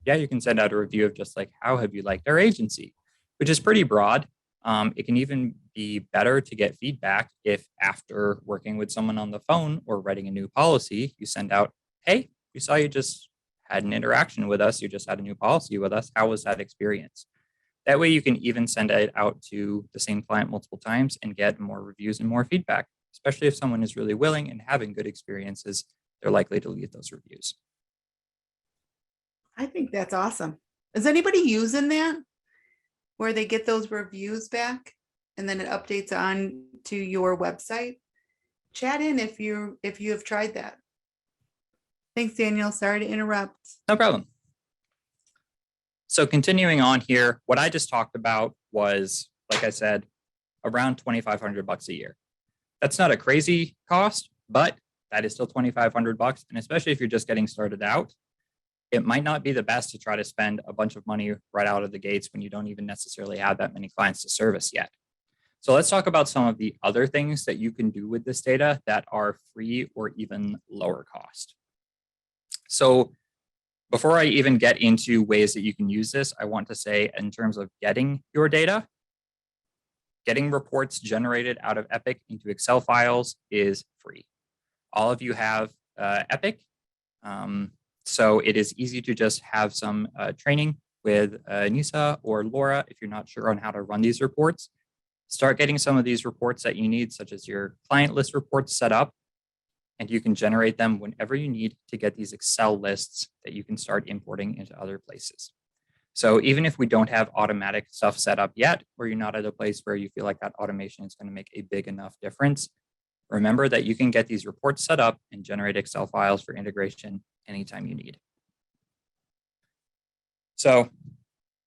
Yeah, you can send out a review of just like, how have you liked our agency, which is pretty broad. It can even be better to get feedback if after working with someone on the phone or writing a new policy, you send out, hey, we saw you just had an interaction with us. You just had a new policy with us. How was that experience? That way you can even send it out to the same client multiple times and get more reviews and more feedback, especially if someone is really willing and having good experiences, they're likely to leave those reviews. I think that's awesome. Is anybody using that? Where they get those reviews back and then it updates on to your website? Chat in if you have tried that. Thanks, Daniel. Sorry to interrupt. No problem. So continuing on here, what I just talked about was, like I said, around $2,500 a year. That's not a crazy cost, but that is still $2,500. And especially if you're just getting started out, it might not be the best to try to spend a bunch of money right out of the gates when you don't even necessarily have that many clients to service yet. So let's talk about some of the other things that you can do with this data that are free or even lower cost. So before I even get into ways that you can use this, I want to say in terms of getting your data, getting reports generated out of Epic into Excel files is free. All of you have Epic. So it is easy to just have some training with Nisa or Laura if you're not sure on how to run these reports. Start getting some of these reports that you need, such as your client list reports set up, and you can generate them whenever you need to get these Excel lists that you can start importing into other places. So even if we don't have automatic stuff set up yet, or you're not at a place where you feel like that automation is going to make a big enough difference, remember that you can get these reports set up and generate Excel files for integration anytime you need. So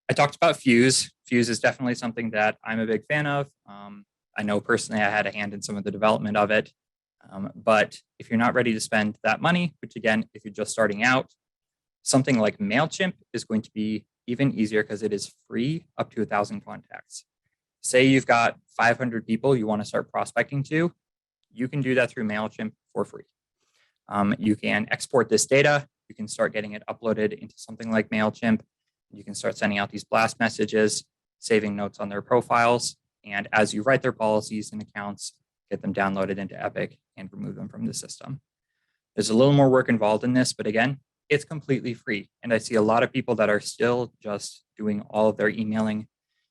I talked about Fuse. Fuse is definitely something that I'm a big fan of. I know personally I had a hand in some of the development of it. But if you're not ready to spend that money, which again, if you're just starting out, something like MailChimp is going to be even easier because it is free up to 1,000 contacts. Say you've got 500 people you want to start prospecting to, you can do that through MailChimp for free. You can export this data. You can start getting it uploaded into something like MailChimp. You can start sending out these blast messages, saving notes on their profiles. And as you write their policies and accounts, get them downloaded into Epic and remove them from the system. There's a little more work involved in this, but again, it's completely free. And I see a lot of people that are still just doing all of their emailing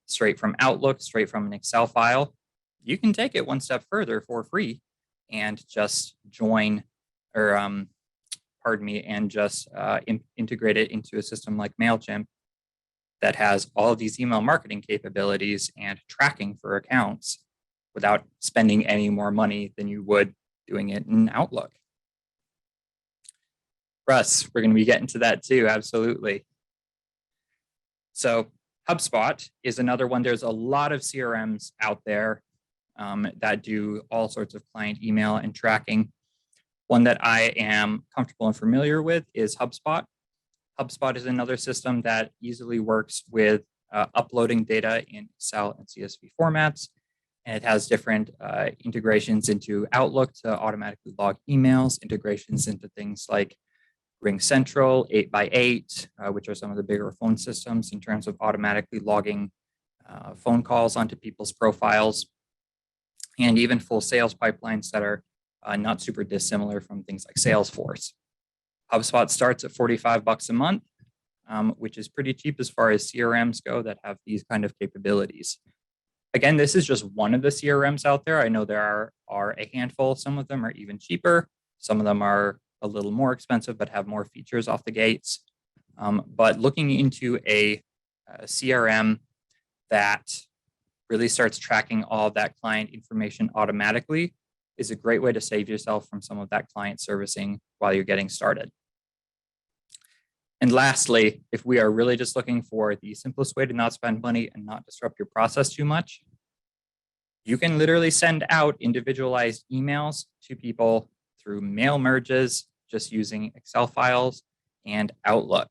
straight from Outlook, straight from an Excel file. You can take it one step further for free and just join or and just integrate it into a system like MailChimp that has all of these email marketing capabilities and tracking for accounts without spending any more money than you would doing it in Outlook. Russ, we're going to be getting to that too, absolutely. So HubSpot is another one. There's a lot of CRMs out there that do all sorts of client email and tracking. One that I am comfortable and familiar with is HubSpot. HubSpot is another system that easily works with uploading data in Excel and CSV formats. And it has different integrations into Outlook to automatically log emails, integrations into things like Ring Central, 8x8, which are some of the bigger phone systems in terms of automatically logging phone calls onto people's profiles, and even full sales pipelines that are not super dissimilar from things like Salesforce. HubSpot starts at $45 a month, which is pretty cheap as far as CRMs go that have these kind of capabilities. Again, this is just one of the CRMs out there. I know there are a handful. Some of them are even cheaper. Some of them are a little more expensive, but have more features off the gates. But looking into a CRM that really starts tracking all of that client information automatically is a great way to save yourself from some of that client servicing while you're getting started. And lastly, if we are really just looking for the simplest way to not spend money and not disrupt your process too much, you can literally send out individualized emails to people through mail merges, just using Excel files and Outlook.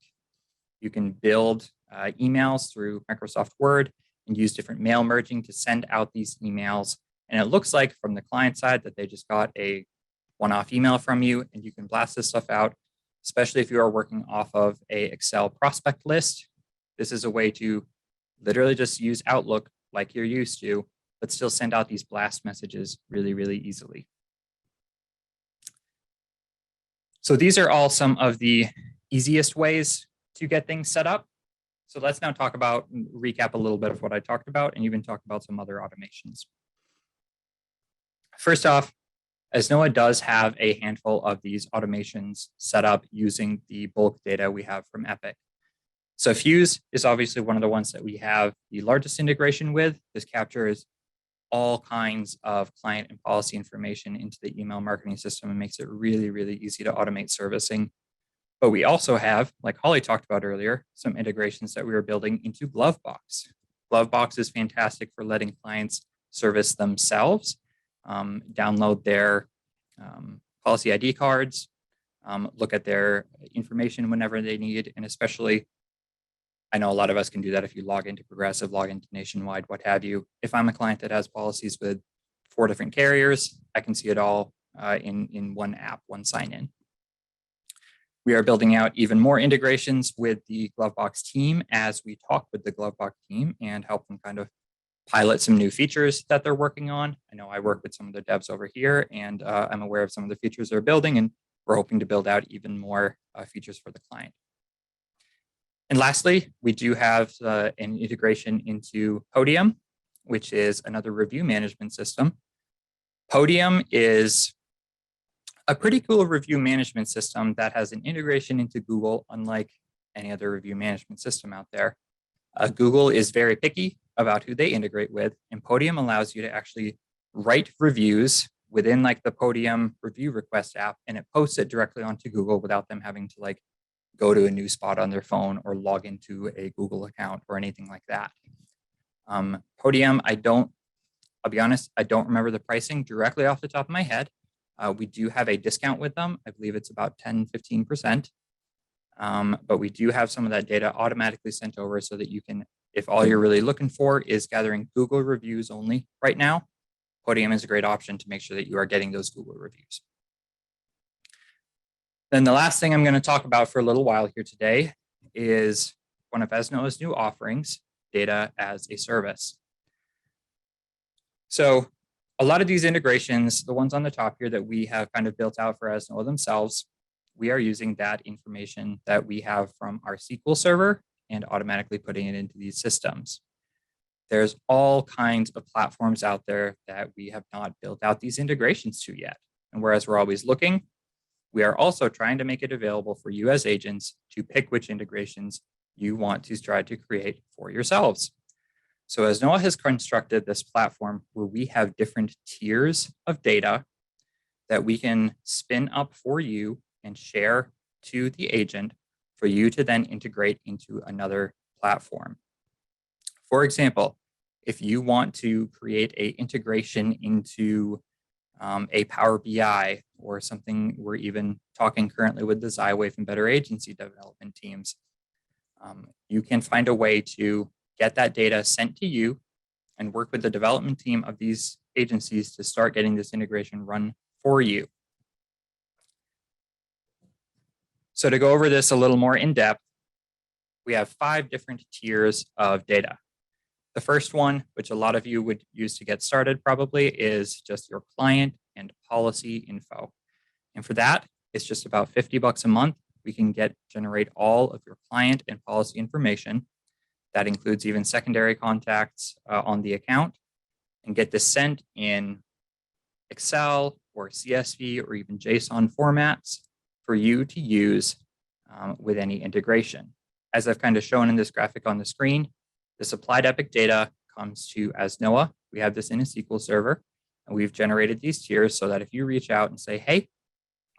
You can build emails through Microsoft Word and use different mail merging to send out these emails. And it looks like from the client side that they just got a one-off email from you, and you can blast this stuff out, especially if you are working off of a Excel prospect list. This is a way to literally just use Outlook like you're used to, but still send out these blast messages really, really easily. So these are all some of the easiest ways to get things set up. So let's now talk about, recap a little bit of what I talked about and even talk about some other automations. First off, Asnoa does have a handful of these automations set up using the bulk data we have from Epic. So Fuse is obviously one of the ones that we have the largest integration with. This captures all kinds of client and policy information into the email marketing system and makes it really, really easy to automate servicing. But we also have, like Holly talked about earlier, some integrations that we are building into Glovebox. Glovebox is fantastic for letting clients service themselves, download their policy ID cards, look at their information whenever they need, and especially, I know a lot of us can do that if you log into Progressive, log into Nationwide, what have you. If I'm a client that has policies with 4 different carriers, I can see it all in one app, one sign-in. We are building out even more integrations with the Glovebox team as we talk with the Glovebox team and help them kind of pilot some new features that they're working on. I know I work with some of the devs over here, and I'm aware of some of the features they're building, and we're hoping to build out even more features for the client. And lastly, we do have an integration into Podium, which is another review management system. Podium is a pretty cool review management system that has an integration into Google, unlike any other review management system out there. Google is very picky about who they integrate with, and Podium allows you to actually write reviews within like the Podium review request app, and it posts it directly onto Google without them having to like go to a new spot on their phone or log into a Google account or anything like that. Podium, I'll be honest, I don't remember the pricing directly off the top of my head. We do have a discount with them. I believe it's about 10, 15%. But we do have some of that data automatically sent over so that you can, if all you're really looking for is gathering Google reviews only right now, Podium is a great option to make sure that you are getting those Google reviews. Then the last thing I'm going to talk about for a little while here today is one of Asnoa's new offerings, data as a service. So a lot of these integrations, the ones on the top here that we have kind of built out for Asnoa themselves, we are using that information that we have from our SQL server and automatically putting it into these systems. There's all kinds of platforms out there that we have not built out these integrations to yet. And whereas we're always looking, we are also trying to make it available for you as agents to pick which integrations you want to try to create for yourselves. So Asnoa has constructed this platform where we have different tiers of data that we can spin up for you and share to the agent for you to then integrate into another platform. For example, if you want to create an integration into a Power BI or something, we're even talking currently with the Zywave and Better Agency development teams, you can find a way to get that data sent to you and work with the development team of these agencies to start getting this integration run for you. So to go over this a little more in depth, we have 5 different tiers of data. The first one, which a lot of you would use to get started probably, is just your client and policy info. And for that, it's just about $50 a month. We can generate all of your client and policy information. That includes even secondary contacts on the account, and get this sent in Excel or CSV or even JSON formats for you to use with any integration. As I've kind of shown in this graphic on the screen, this applied Epic data comes to Asnoa. We have this in a SQL server, and we've generated these tiers so that if you reach out and say, hey,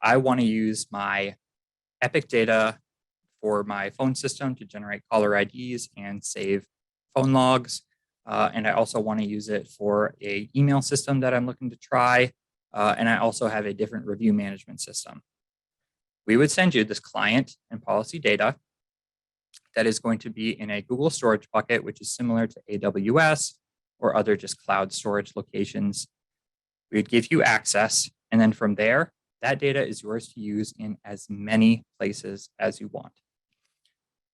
I want to use my Epic data for my phone system to generate caller IDs and save phone logs. And I also want to use it for an email system that I'm looking to try. And I also have a different review management system. We would send you this client and policy data that is going to be in a Google storage bucket, which is similar to AWS or other just cloud storage locations. We would give you access. And then from there, that data is yours to use in as many places as you want.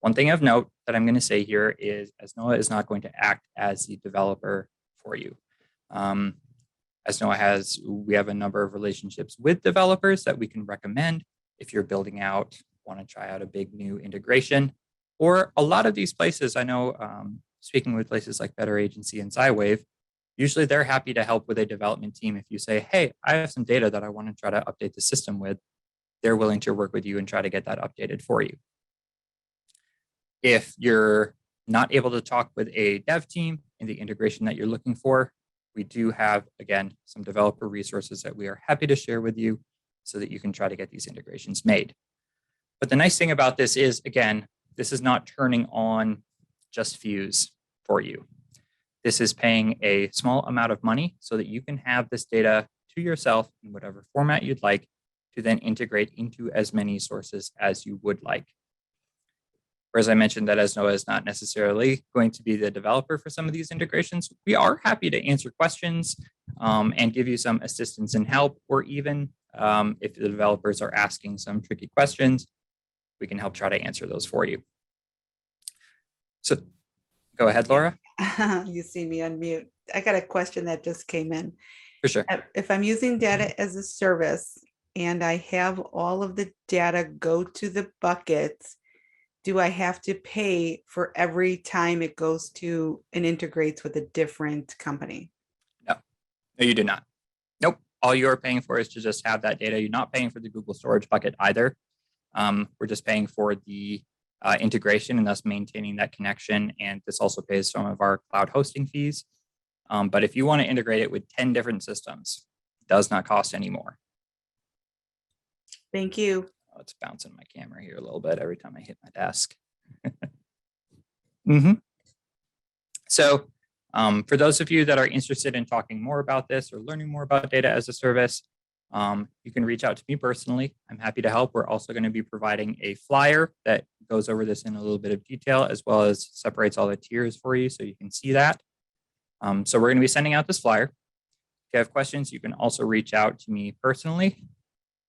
One thing of note that I'm going to say here is Asnoa is not going to act as the developer for you. Asnoa we have a number of relationships with developers that we can recommend if you're building out, want to try out a big new integration, or a lot of these places. I know, speaking with places like Better Agency and Zywave, usually they're happy to help with a development team. If you say, hey, I have some data that I want to try to update the system with, they're willing to work with you and try to get that updated for you. If you're not able to talk with a dev team in the integration that you're looking for, we do have, again, some developer resources that we are happy to share with you so that you can try to get these integrations made. But the nice thing about this is, again, this is not turning on just Fuse for you. This is paying a small amount of money so that you can have this data to yourself in whatever format you'd like to then integrate into as many sources as you would like. Whereas I mentioned that Asnoa is not necessarily going to be the developer for some of these integrations, we are happy to answer questions and give you some assistance and help, or even if the developers are asking some tricky questions, we can help try to answer those for you. So go ahead, Laura. You see me unmute. I got a question that just came in. For sure. If I'm using data as a service and I have all of the data go to the buckets, do I have to pay for every time it goes to and integrates with a different company? No, you do not. Nope. All you're paying for is to just have that data. You're not paying for the Google storage bucket either. We're just paying for the integration and thus maintaining that connection. And this also pays some of our cloud hosting fees. But if you want to integrate it with 10 different systems, it does not cost any more. Thank you. Oh, it's bouncing my camera here a little bit every time I hit my desk. So for those of you that are interested in talking more about this or learning more about data as a service, you can reach out to me personally. I'm happy to help. We're also going to be providing a flyer that goes over this in a little bit of detail, as well as separates all the tiers for you so you can see that. So we're going to be sending out this flyer. If you have questions, you can also reach out to me personally.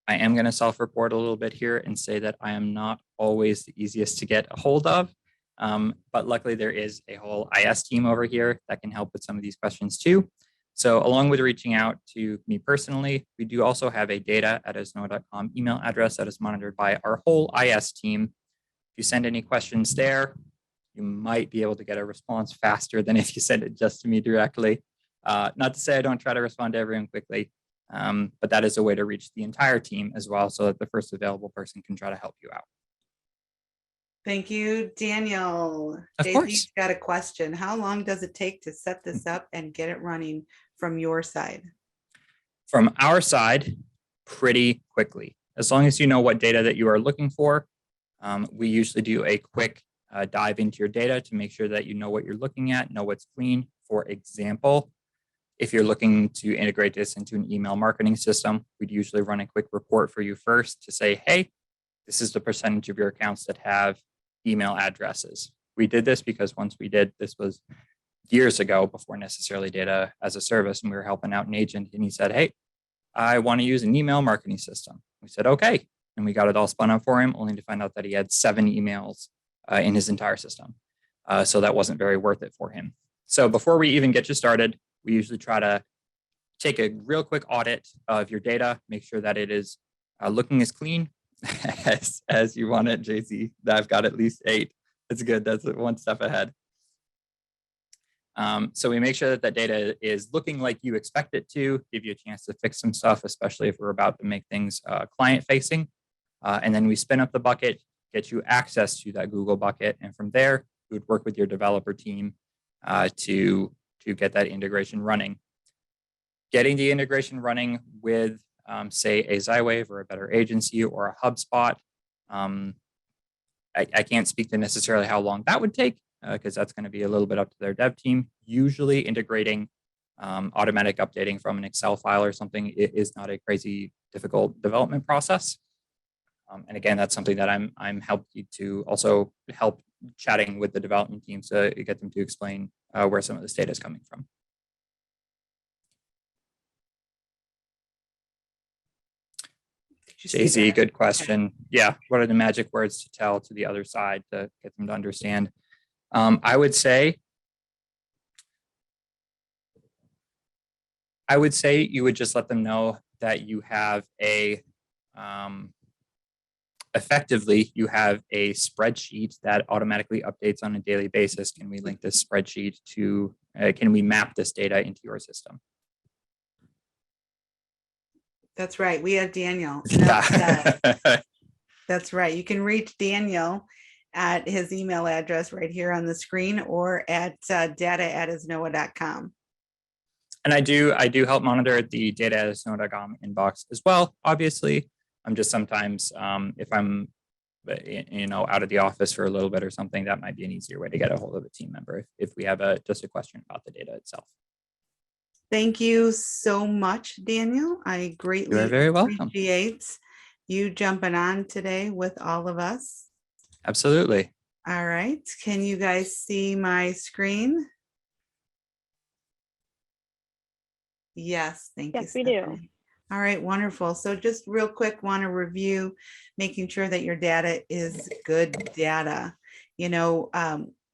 I am going to self-report a little bit here and say that I am not always the easiest to get a hold of, but luckily there is a whole IS team over here that can help with some of these questions too. So along with reaching out to me personally, we do also have a data@asnoa.com email address that is monitored by our whole IS team. If you send any questions there, you might be able to get a response faster than if you send it just to me directly. Not to say I don't try to respond to everyone quickly, but that is a way to reach the entire team as well so that the first available person can try to help you out. Thank you, Daniel. Of course. Got a question. How long does it take to set this up and get it running from your side? From our side, pretty quickly. As long as you know what data that you are looking for, we usually do a quick dive into your data to make sure that you know what you're looking at, know what's clean. For example, if you're looking to integrate this into an email marketing system, we'd usually run a quick report for you first to say, hey, this is the percentage of your accounts that have email addresses. We did this because once we did, this was years ago before necessarily data as a service, and we were helping out an agent and he said, hey, I want to use an email marketing system. We said, okay. And we got it all spun up for him, only to find out that he had 7 emails in his entire system. So that wasn't very worth it for him. So before we even get you started, we usually try to take a real quick audit of your data, make sure that it is looking as clean as you want it, JC. I've got at least 8. That's good. That's one step ahead. So we make sure that that data is looking like you expect it to, give you a chance to fix some stuff, especially if we're about to make things client facing. And then we spin up the bucket, get you access to that Google bucket. And from there, we would work with your developer team to get that integration running. Getting the integration running with, say, a Zywave or a Better Agency or a HubSpot, I can't speak to necessarily how long that would take, because that's going to be a little bit up to their dev team. Usually integrating automatic updating from an Excel file or something is not a crazy difficult development process. And again, that's something that I'm helping to also help chatting with the development team to get them to explain where some of this data is coming from. Did you see Jay-Z, that? good question. Yeah, what are the magic words to tell to the other side to get them to understand? I would say you would just let them know that you have effectively, you have a spreadsheet that automatically updates on a daily basis. Can we link this spreadsheet to, can we map this data into your system? That's right. We have Daniel. Enough said. Yeah. That's right. You can reach Daniel at his email address right here on the screen or at data@asnoa.com. And I do help monitor the data@asnoa.com inbox as well. Obviously, I'm just sometimes if I'm out of the office for a little bit or something, that might be an easier way to get a hold of a team member if we have just a question about the data itself. Thank you so much, Daniel. I greatly You are very welcome. appreciate you jumping on today with all of us. Absolutely. All right. Can you guys see my screen? Yes, thank you. Yes, we do. Stephanie. All right, wonderful. So just real quick, want to review, making sure that your data is good data.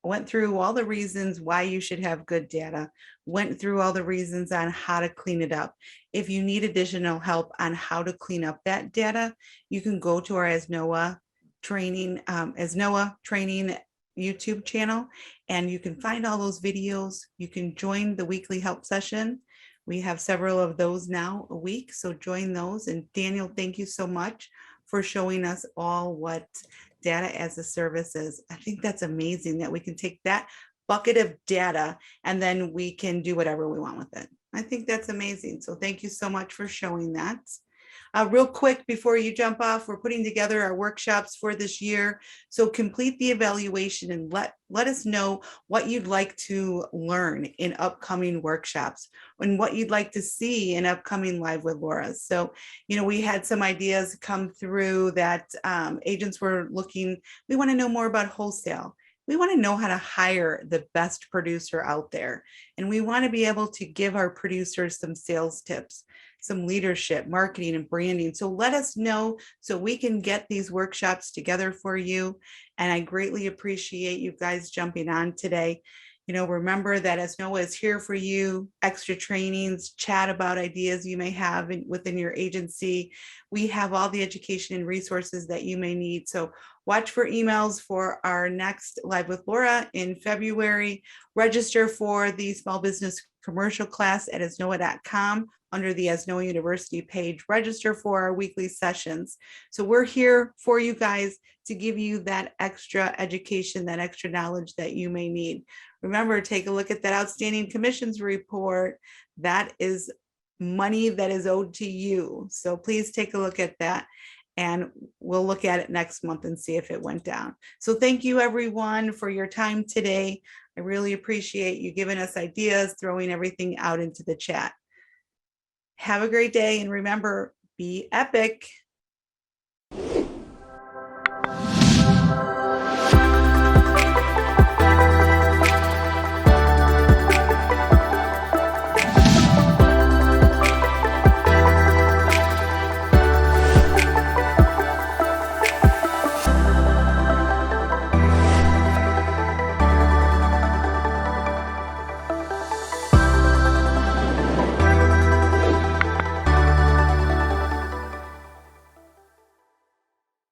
Went through all the reasons why you should have good data, went through all the reasons on how to clean it up. If you need additional help on how to clean up that data, you can go to our ASNOA training YouTube channel, and you can find all those videos. You can join the weekly help session. We have several of those now a week, so join those. And Daniel, thank you so much for showing us all what data as a service is. I think that's amazing that we can take that bucket of data and then we can do whatever we want with it. I think that's amazing. So thank you so much for showing that. Real quick, before you jump off, we're putting together our workshops for this year. So complete the evaluation and let us know what you'd like to learn in upcoming workshops and what you'd like to see in upcoming Live with Laura. So, we had some ideas come through that agents were looking, we want to know more about wholesale. We want to know how to hire the best producer out there. And we want to be able to give our producers some sales tips, some leadership, marketing, and branding. So let us know so we can get these workshops together for you. And I greatly appreciate you guys jumping on today. Remember that ASNOA is here for you, extra trainings, chat about ideas you may have within your agency. We have all the education and resources that you may need. So watch for emails for our next Live with Laura in February. Register for the small business commercial class at asnoa.com under the ASNOA University page. Register for our weekly sessions. So we're here for you guys to give you that extra education, that extra knowledge that you may need. Remember, take a look at that outstanding commissions report. That is money that is owed to you. So please take a look at that, and we'll look at it next month and see if it went down. So thank you everyone for your time today. I really appreciate you giving us ideas, throwing everything out into the chat. Have a great day, and remember, be epic.